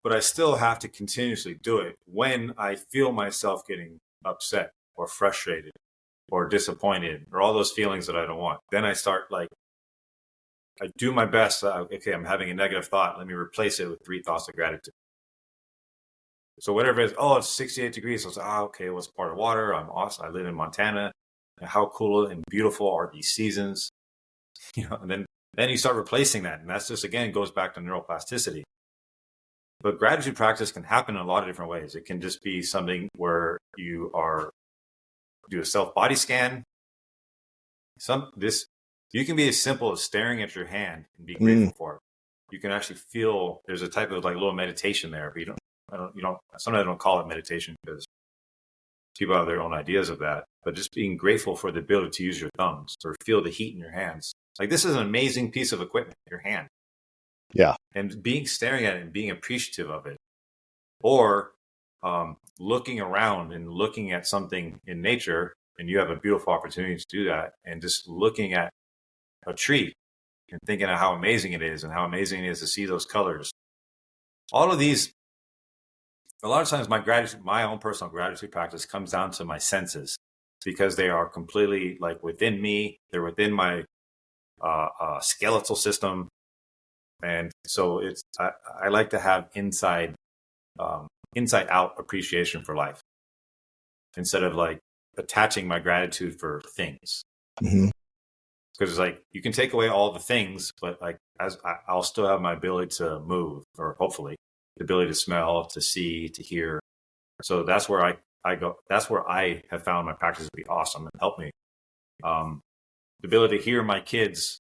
but I still have to continuously do it when I feel myself getting upset or frustrated or disappointed or all those feelings that I don't want. Then I start like, I do my best. Okay, I'm having a negative thought. Let me replace it with 3 thoughts of gratitude. So whatever it is, it's 68 degrees. So it's, okay, it was part of water. I'm awesome. I live in Montana. And how cool and beautiful are these seasons? And then you start replacing that. And that's just, again, goes back to neuroplasticity. But gratitude practice can happen in a lot of different ways. It can just be something where you do a self body scan. You can be as simple as staring at your hand and be grateful for it. You can actually feel there's a type of like little meditation there, but sometimes I don't call it meditation because people have their own ideas of that, but just being grateful for the ability to use your thumbs or feel the heat in your hands. Like, this is an amazing piece of equipment, your hand. Yeah. And staring at it and being appreciative of it, or looking around and looking at something in nature, and you have a beautiful opportunity to do that, and just looking at a tree and thinking of how amazing it is and how amazing it is to see those colors. All of these, a lot of times my own personal gratitude practice comes down to my senses, because they are completely like within me. They're within my skeletal system. And so I like to have inside out appreciation for life, instead of like attaching my gratitude for things. Mm-hmm. Because it's like, you can take away all the things, but like I'll still have my ability to move, or hopefully the ability to smell, to see, to hear. So that's where I go. That's where I have found my practice to be awesome and help me. The ability to hear my kids.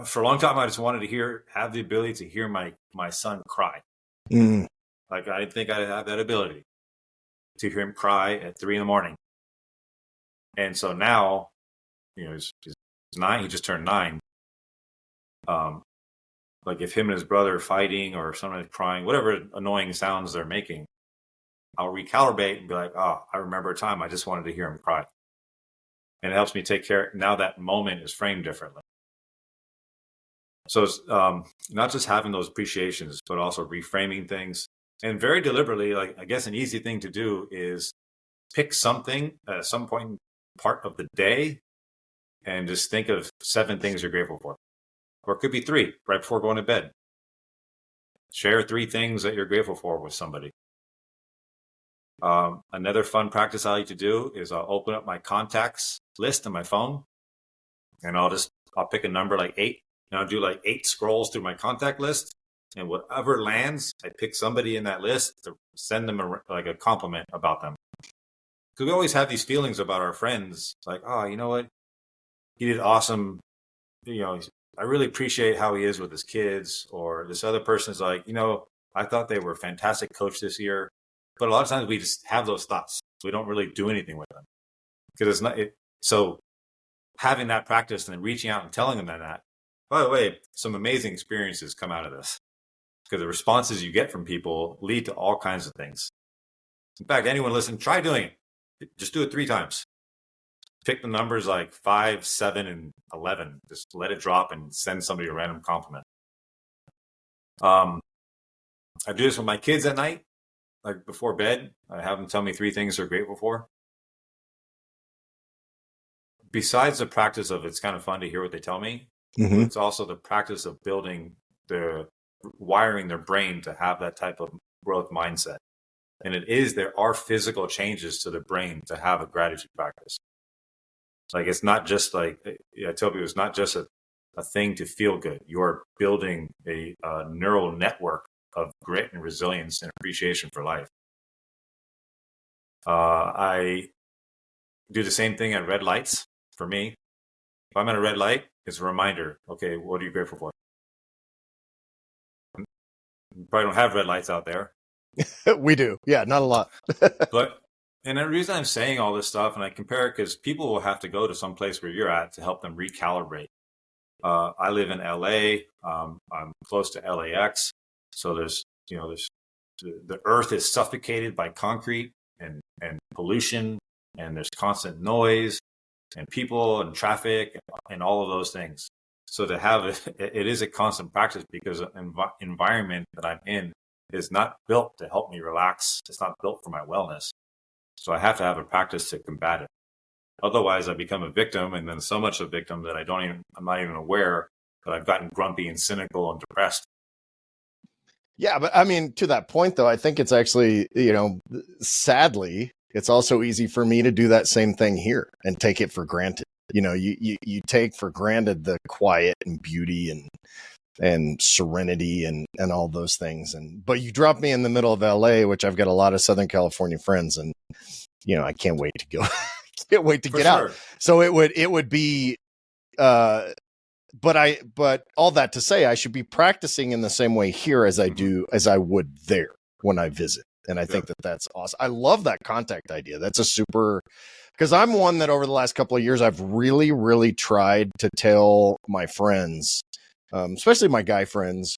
For a long time, I just wanted to have the ability to hear my son cry. Like, I didn't think I'd have that ability to hear him cry at 3 a.m. And so now, he's 9. He just turned 9. Like, if him and his brother are fighting or somebody's crying, whatever annoying sounds they're making, I'll recalibrate and be like, I remember a time I just wanted to hear him cry. And it helps me take care. Now that moment is framed differently. So it's not just having those appreciations, but also reframing things. And very deliberately, like, I guess an easy thing to do is pick something at some point part of the day and just think of 7 things you're grateful for. Or it could be 3 right before going to bed. Share 3 things that you're grateful for with somebody. Another fun practice I like to do is I'll open up my contacts list on my phone, and I'll pick a number like 8. And I'll do like 8 scrolls through my contact list, and whatever lands, I pick somebody in that list to send them a compliment about them. Because we always have these feelings about our friends, like, you know what, he did awesome. I really appreciate how he is with his kids. Or this other person's like, I thought they were a fantastic coach this year. But a lot of times we just have those thoughts. We don't really do anything with them, because it's not. So having that practice and then reaching out and telling them that. By the way, some amazing experiences come out of this, because the responses you get from people lead to all kinds of things. In fact, anyone listening, try doing it. Just do it 3 times. Pick the numbers like 5, 7, and 11. Just let it drop and send somebody a random compliment. I do this with my kids at night, like before bed. I have them tell me 3 things they're grateful for. Besides the practice of it's kind of fun to hear what they tell me, it's also the practice of wiring their brain to have that type of growth mindset. And there are physical changes to the brain to have a gratitude practice. Like, it's not just like, I tell people, it's not just a a thing to feel good. You're building a neural network of grit and resilience and appreciation for life. I do the same thing at red lights. For me, if I'm at a red light, it's a reminder. Okay, what are you grateful for? You probably don't have red lights out there. We do. Yeah, not a lot. But, and the reason I'm saying all this stuff, and I compare it because people will have to go to some place where you're at to help them recalibrate. I live in LA. I'm close to LAX. So there's the earth is suffocated by concrete and pollution, and there's constant noise and people and traffic and all of those things. So to have it is a constant practice because the environment that I'm in is not built to help me relax. It's not built for my wellness. So I have to have a practice to combat it. Otherwise, I become a victim, and then so much a victim that I'm not even aware that I've gotten grumpy and cynical and depressed. Yeah, but I mean, to that point, though, I think it's actually, sadly, it's also easy for me to do that same thing here and take it for granted. You take for granted the quiet and beauty and serenity and all those things. But you drop me in the middle of LA, which I've got a lot of Southern California friends, and I can't wait to go. Can't wait to get out. So it would be, but all that to say, I should be practicing in the same way here as I do, as I would there when I visit. And I think that's awesome. I love that contact idea. That's a super, because I'm one that over the last couple of years, I've really, really tried to tell my friends, especially my guy friends,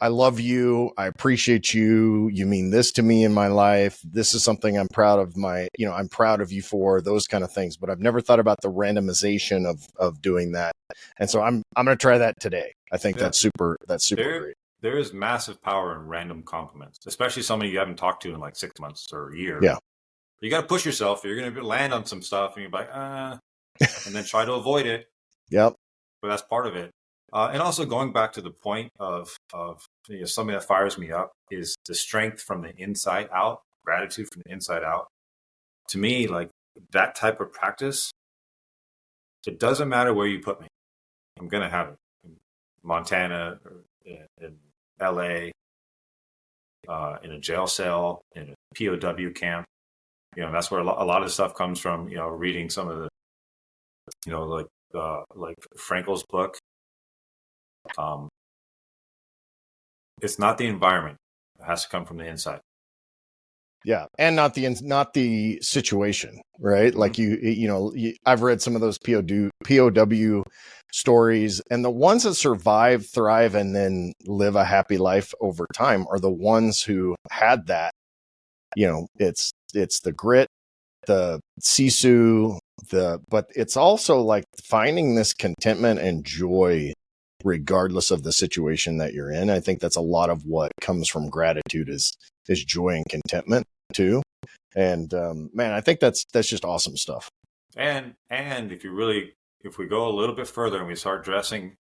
I love you. I appreciate you. You mean this to me in my life. This is something I'm proud of I'm proud of you for, those kind of things. But I've never thought about the randomization of doing that. And so I'm going to try that today. I think that's super great. There is massive power in random compliments, especially somebody you haven't talked to in like 6 months or a year. Yeah. You got to push yourself. You're going to land on some stuff and you're like, and then try to avoid it. Yep. But that's part of it. And also going back to the point of something that fires me up is the strength from the inside out, gratitude from the inside out. To me, like that type of practice, it doesn't matter where you put me. I'm going to have it in Montana, or in LA, in a jail cell, in a POW camp. That's where a lot of the stuff comes from, reading some of the, like Frankel's book. It's not the environment. It has to come from the inside. Yeah. And not the situation, right? Mm-hmm. Like I've read some of those POW stories, and the ones that survive, thrive, and then live a happy life over time are the ones who had that, it's the grit, the Sisu, but it's also like finding this contentment and joy regardless of the situation that you're in. I think that's a lot of what comes from gratitude is joy and contentment too. And man, I think that's just awesome stuff. And if we go a little bit further and we start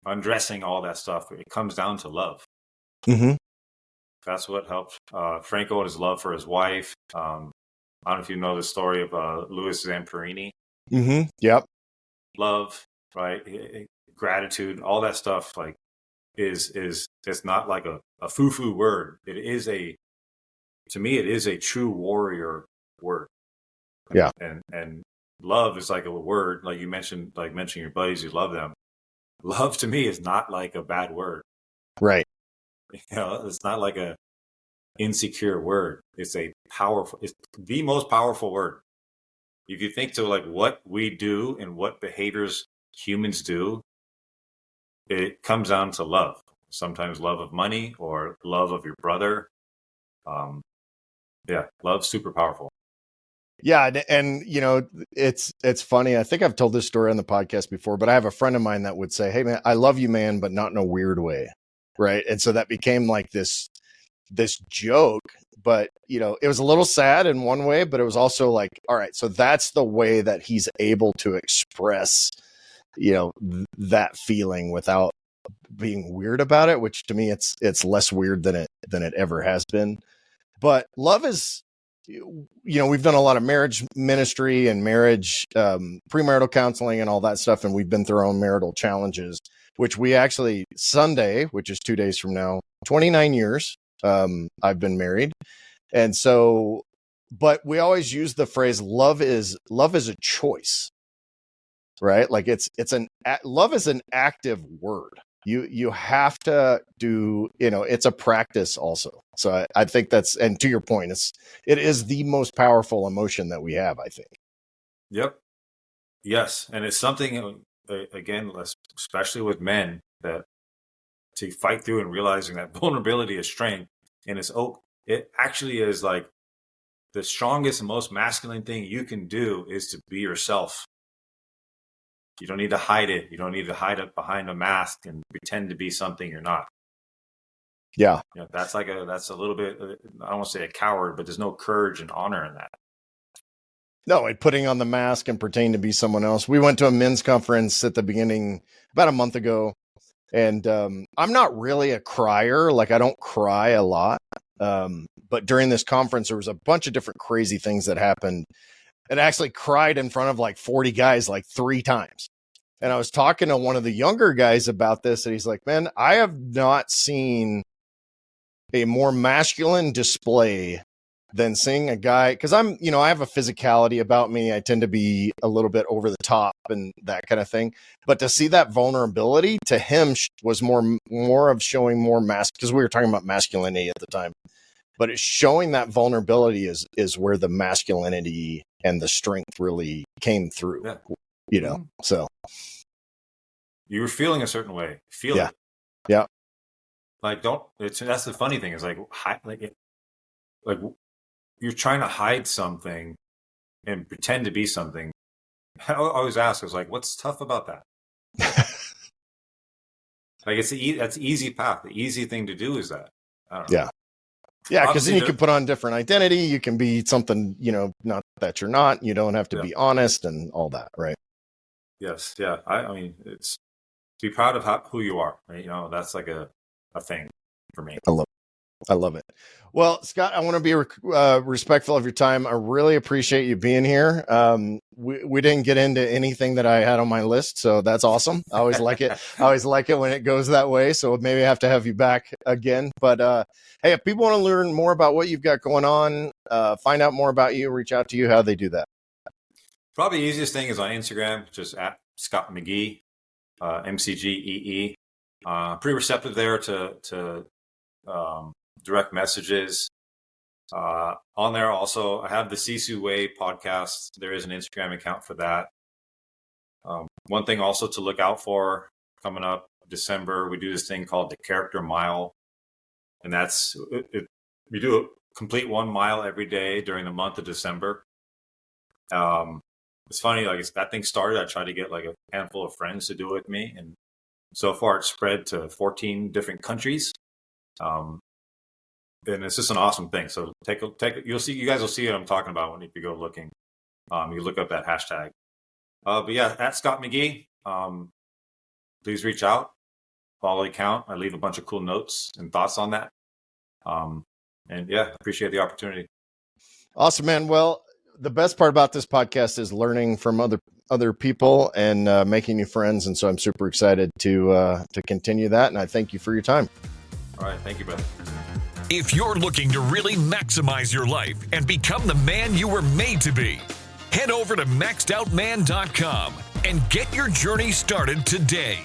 undressing all that stuff, it comes down to love. Mm-hmm. That's what helped Franco and his love for his wife. I don't know if you know the story of Louis Zamperini. Mm-hmm. Yep. Love, right? Gratitude, all that stuff, like is it's not like a foo-foo word. To me, it is a true warrior word. Yeah. And love is like a word, like you mentioned, like mentioning your buddies, you love them. Love to me is not like a bad word. Right. It's not like a insecure word. It's the most powerful word. If you think to like what we do and what behaviors humans do, it comes down to love. Sometimes love of money or love of your brother. Love's super powerful. Yeah. And it's funny. I think I've told this story on the podcast before, but I have a friend of mine that would say, "Hey man, I love you, man, but not in a weird way." Right. And so that became like this joke, but it was a little sad in one way, but it was also like, all right, so that's the way that he's able to express, that feeling without being weird about it, which to me, it's less weird than it ever has been. But love is we've done a lot of marriage ministry and marriage, premarital counseling and all that stuff. And we've been through our own marital challenges, which we actually Sunday, which is 2 days from now, 29 years, I've been married. And so, but we always use the phrase, love is a choice, right? Like love is an active word. You have to do, it's a practice also. So I think and to your point, it is the most powerful emotion that we have, I think. Yep. Yes. And it's something, again, especially with men, that to fight through and realizing that vulnerability is strength. And it actually is like the strongest and most masculine thing you can do is to be yourself. You don't need to hide it. You don't need to hide it behind a mask and pretend to be something you're not. Yeah. That's a little bit, I don't want to say a coward, but there's no courage and honor in that. No, putting on the mask and pretending to be someone else. We went to a men's conference at the beginning about a month ago, and I'm not really a crier. Like, I don't cry a lot. But during this conference, there was a bunch of different crazy things that happened. And I actually cried in front of like 40 guys like 3 times. And I was talking to one of the younger guys about this, and he's like, man, I have not seen a more masculine display than seeing a guy, because I have a physicality about me. I tend to be a little bit over the top and that kind of thing. But to see that vulnerability to him was more of showing more because we were talking about masculinity at the time. But it's showing that vulnerability is where the masculinity and the strength really came through, so. You were feeling a certain way. Feel it. Yeah. Like, that's the funny thing is like you're trying to hide something and pretend to be something. I always ask, I was like, what's tough about that? Like, that's the easy path. The easy thing to do is that. I don't know. Yeah. Yeah, because then you can put on different identity. You can be something, not that you're not. You don't have to be honest and all that, right? Yes, yeah. I mean, it's be proud of who you are. Right? That's like a thing for me. I love it. Well, Scott, I want to be respectful of your time. I really appreciate you being here. We didn't get into anything that I had on my list, so that's awesome. I always like it. I always like it when it goes that way. So maybe I have to have you back again. But hey, if people want to learn more about what you've got going on, find out more about you, reach out to you, how they do that? Probably the easiest thing is on Instagram, just at Scott McGee, MCGEE. Pretty receptive there to direct messages. On there also, I have the Sisu Way podcast. There is an Instagram account for that. One thing also to look out for coming up December, we do this thing called the Character Mile. And that's we do a complete 1 mile every day during the month of December. It's funny, like that thing started, I tried to get like a handful of friends to do it with me. And so far it's spread to 14 different countries. And it's just an awesome thing. So you guys will see what I'm talking about if you go looking. You look up that hashtag. But yeah, at Scott McGee, please reach out, follow the account. I leave a bunch of cool notes and thoughts on that. And yeah, appreciate the opportunity. Awesome, man. Well, the best part about this podcast is learning from other people and making new friends. And so I'm super excited to continue that. And I thank you for your time. All right. Thank you, brother. If you're looking to really maximize your life and become the man you were made to be, head over to maxedoutman.com and get your journey started today.